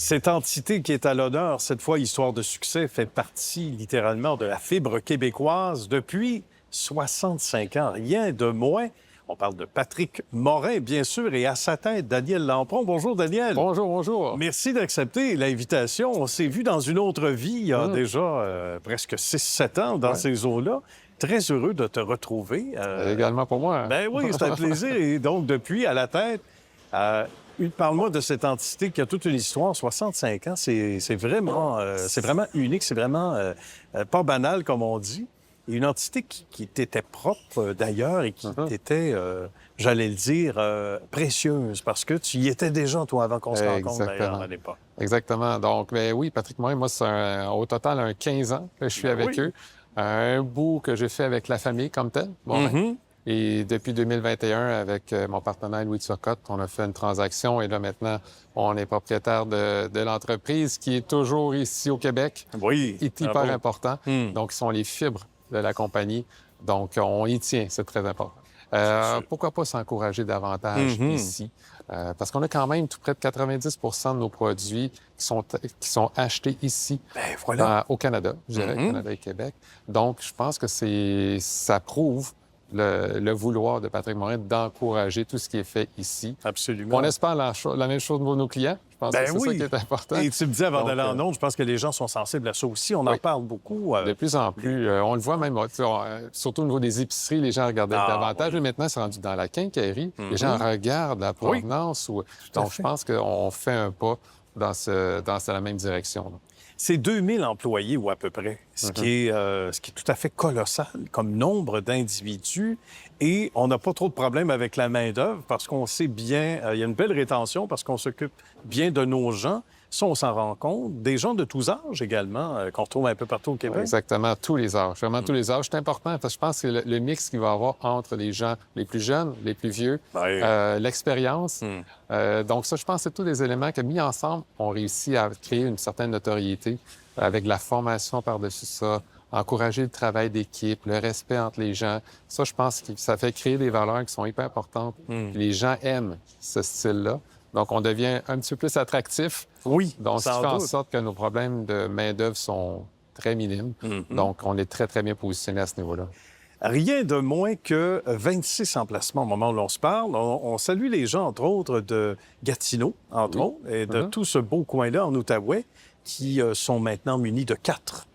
Cette entité qui est à l'honneur, cette fois Histoire de succès, fait partie littéralement de la fibre québécoise depuis 65 ans, rien de moins. On parle de Patrick Morin, bien sûr, et à sa tête, Daniel Lampron. Bonjour, Daniel. Bonjour, bonjour. Merci d'accepter l'invitation. On s'est vu dans une autre vie il y a déjà presque 6-7 ans dans ces eaux-là. Très heureux de te retrouver. Également pour moi. Ben oui, c'est un plaisir. Et donc, depuis, à la tête, parle-moi de cette entité qui a toute une histoire. 65 ans, c'est vraiment unique, c'est vraiment pas banal, comme on dit. Et une entité qui t'était propre, d'ailleurs, et qui t'était, j'allais le dire, précieuse, parce que tu y étais déjà, toi, avant qu'on se rencontre, d'ailleurs, à l'époque. Exactement. Donc, ben oui, Patrick Morin, moi, c'est au total un 15 ans que je suis avec eux. Un bout que j'ai fait avec la famille comme tel. Et depuis 2021, avec mon partenaire Louis Turcotte, on a fait une transaction et là, maintenant, on est propriétaire de l'entreprise qui est toujours ici au Québec. Oui. C'est hyper important. Donc, ce sont les fibres de la compagnie. Donc, on y tient. C'est très important. Pourquoi pas s'encourager davantage ici? Parce qu'on a quand même tout près de 90 de nos produits qui sont achetés ici, au Canada, je dirais, Canada et Québec. Donc, je pense que ça prouve le vouloir de Patrick Morin d'encourager tout ce qui est fait ici. Absolument. On espère la même chose de nos clients. Je pense que c'est ça qui est important. Et tu me dis avant d'aller en ondes, je pense que les gens sont sensibles à ça aussi. On en parle beaucoup. De plus en plus. On le voit même, surtout au niveau des épiceries, les gens regardaient davantage. Mais maintenant, c'est rendu dans la quincaillerie. Les gens regardent la provenance. Donc, je pense qu'on fait un pas dans la même direction. Là. C'est 2000 employés ou à peu près, ce qui est tout à fait colossal comme nombre d'individus. Et on n'a pas trop de problèmes avec la main-d'œuvre parce qu'on sait bien, il y a une belle rétention parce qu'on s'occupe bien de nos gens. Ça, on s'en rend compte. Des gens de tous âges également, qu'on retrouve un peu partout au Québec. Exactement, tous les âges. Vraiment tous les âges. C'est important parce que je pense que le mix qu'il va y avoir entre les gens les plus jeunes, les plus vieux, l'expérience. Donc ça, je pense que c'est tous les éléments que, mis ensemble, ont réussi à créer une certaine notoriété avec la formation par-dessus ça, encourager le travail d'équipe, le respect entre les gens. Ça, je pense que ça fait créer des valeurs qui sont hyper importantes. Les gens aiment ce style-là. Donc, on devient un petit peu plus attractif. Oui, donc, ce qui fait en sorte que nos problèmes de main-d'œuvre sont très minimes. Donc, on est très, très bien positionné à ce niveau-là. Rien de moins que 26 emplacements au moment où l'on se parle. On salue les gens, entre autres, de Gatineau, entre autres, et de tout ce beau coin-là en Outaouais, qui sont maintenant munis de 4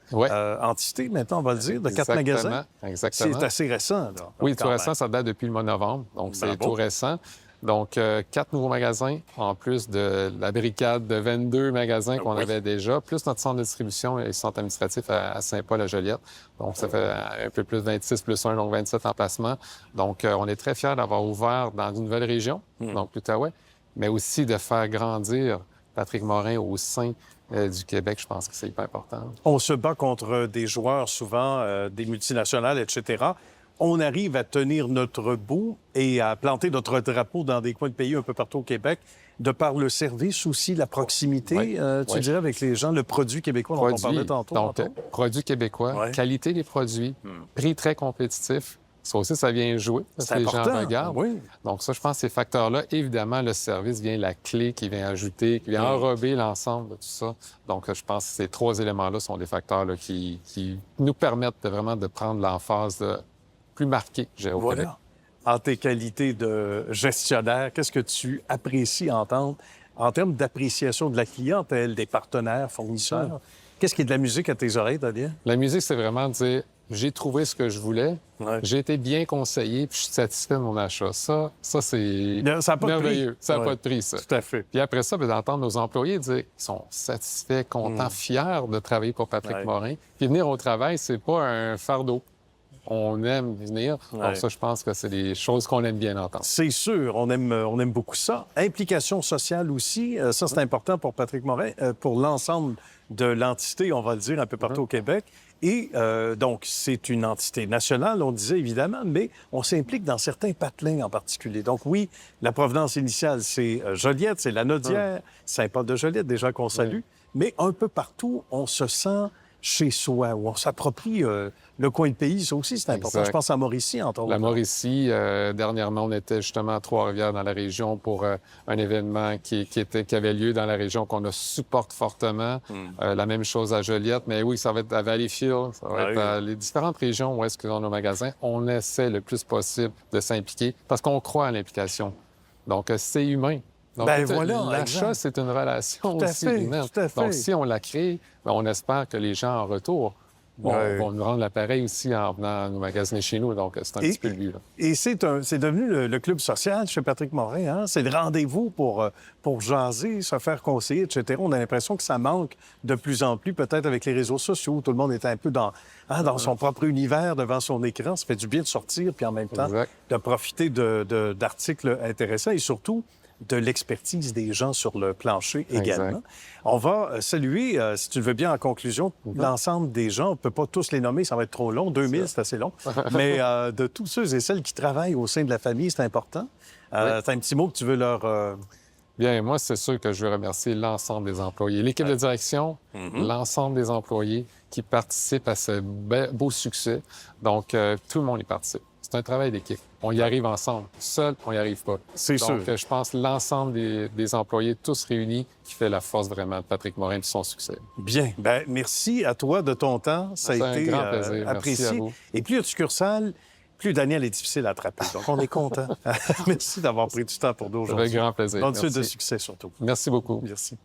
entités, maintenant, on va le dire, de 4 magasins. Exactement. C'est assez récent, là. Oui, tout récent, ça date depuis le mois de novembre, donc c'est tout récent. Donc, 4 nouveaux magasins, en plus de la brigade de 22 magasins qu'on avait déjà, plus notre centre de distribution et centre administratif à Saint-Paul-la-Joliette. Donc, ça fait un peu plus de 26 plus 1, donc 27 emplacements. Donc, on est très fiers d'avoir ouvert dans une nouvelle région, donc l'Outaouais, mais aussi de faire grandir Patrick Morin au sein du Québec. Je pense que c'est hyper important. On se bat contre des joueurs, souvent des multinationales, etc. On arrive à tenir notre bout et à planter notre drapeau dans des coins de pays un peu partout au Québec, de par le service aussi, la proximité, tu dirais, avec les gens, le produit québécois dont on parlait tantôt. Donc, produits québécois, qualité des produits, prix très compétitif. Ça aussi, ça vient jouer parce que les gens regardent. Donc ça, je pense que ces facteurs-là, évidemment, le service vient la clé qui vient ajouter, qui vient enrober l'ensemble de tout ça. Donc, je pense que ces 3 éléments-là sont des facteurs là, qui nous permettent vraiment de prendre l'emphase plus marquée, je dirais, au Québec. En tes qualités de gestionnaire, qu'est-ce que tu apprécies entendre en termes d'appréciation de la clientèle, des partenaires, fournisseurs? Qu'est-ce qui est de la musique à tes oreilles, Daniel? La musique, c'est vraiment de dire j'ai trouvé ce que je voulais, j'ai été bien conseillé, puis je suis satisfait de mon achat. Ça c'est merveilleux. Ça n'a pas de prix, ça. Tout à fait. Puis après ça, d'entendre nos employés dire qu'ils sont satisfaits, contents, fiers de travailler pour Patrick Morin. Puis venir au travail, c'est pas un fardeau. On aime venir. Donc ça, je pense que c'est des choses qu'on aime bien entendre. C'est sûr, on aime beaucoup ça. Implication sociale aussi, ça c'est important pour Patrick Morin, pour l'ensemble de l'entité, on va le dire, un peu partout au Québec. Et donc, c'est une entité nationale, on disait évidemment, mais on s'implique dans certains patelins en particulier. Donc oui, la provenance initiale, c'est Joliette, c'est Lanaudière, Saint-Paul-de-Joliette, déjà qu'on salue, mais un peu partout, on se sent, chez soi, où on s'approprie le coin de pays. Ça aussi, c'est important. Exact. Je pense à Mauricie, entre autres. La Mauricie, dernièrement, on était justement à Trois-Rivières dans la région pour un événement qui avait lieu dans la région qu'on supporte fortement. La même chose à Joliette, mais oui, ça va être à Valleyfield, ça va être à les différentes régions où est-ce qu'on a nos magasins. On essaie le plus possible de s'impliquer parce qu'on croit à l'implication. Donc, c'est humain. Donc, l'achat, c'est une relation aussi humaine. Donc, si on la crée, on espère que les gens en retour vont nous rendre l'appareil aussi en venant nous magasiner chez nous. Donc, c'est un petit peu le but. Là. Et c'est devenu le club social chez Patrick Morin. Hein? C'est le rendez-vous pour jaser, se faire conseiller, etc. On a l'impression que ça manque de plus en plus, peut-être avec les réseaux sociaux, où tout le monde est un peu dans son propre univers, devant son écran. Ça fait du bien de sortir, puis en même temps, de profiter d'articles intéressants et surtout de l'expertise des gens sur le plancher également. On va saluer, si tu le veux bien, en conclusion, l'ensemble des gens. On ne peut pas tous les nommer, ça va être trop long. 2000, c'est assez long. Mais de tous ceux et celles qui travaillent au sein de la famille, c'est important. Tu as un petit mot que tu veux leur... Bien, moi, c'est sûr que je veux remercier l'ensemble des employés. L'équipe de direction, l'ensemble des employés qui participent à ce beau succès. Donc, tout le monde y participe. C'est un travail d'équipe. On y arrive ensemble. Seul, on n'y arrive pas. C'est sûr. Donc, je pense l'ensemble des employés, tous réunis, qui fait la force vraiment de Patrick Morin et de son succès. Bien. Bien, merci à toi de ton temps. Ça a été un grand plaisir. apprécié. Merci à vous. Et plus il y a de succursales, plus Daniel est difficile à attraper. Donc, on est content. Merci d'avoir pris du temps pour nous aujourd'hui. Avec grand plaisir. Bonne suite de succès, surtout. Merci beaucoup. Merci.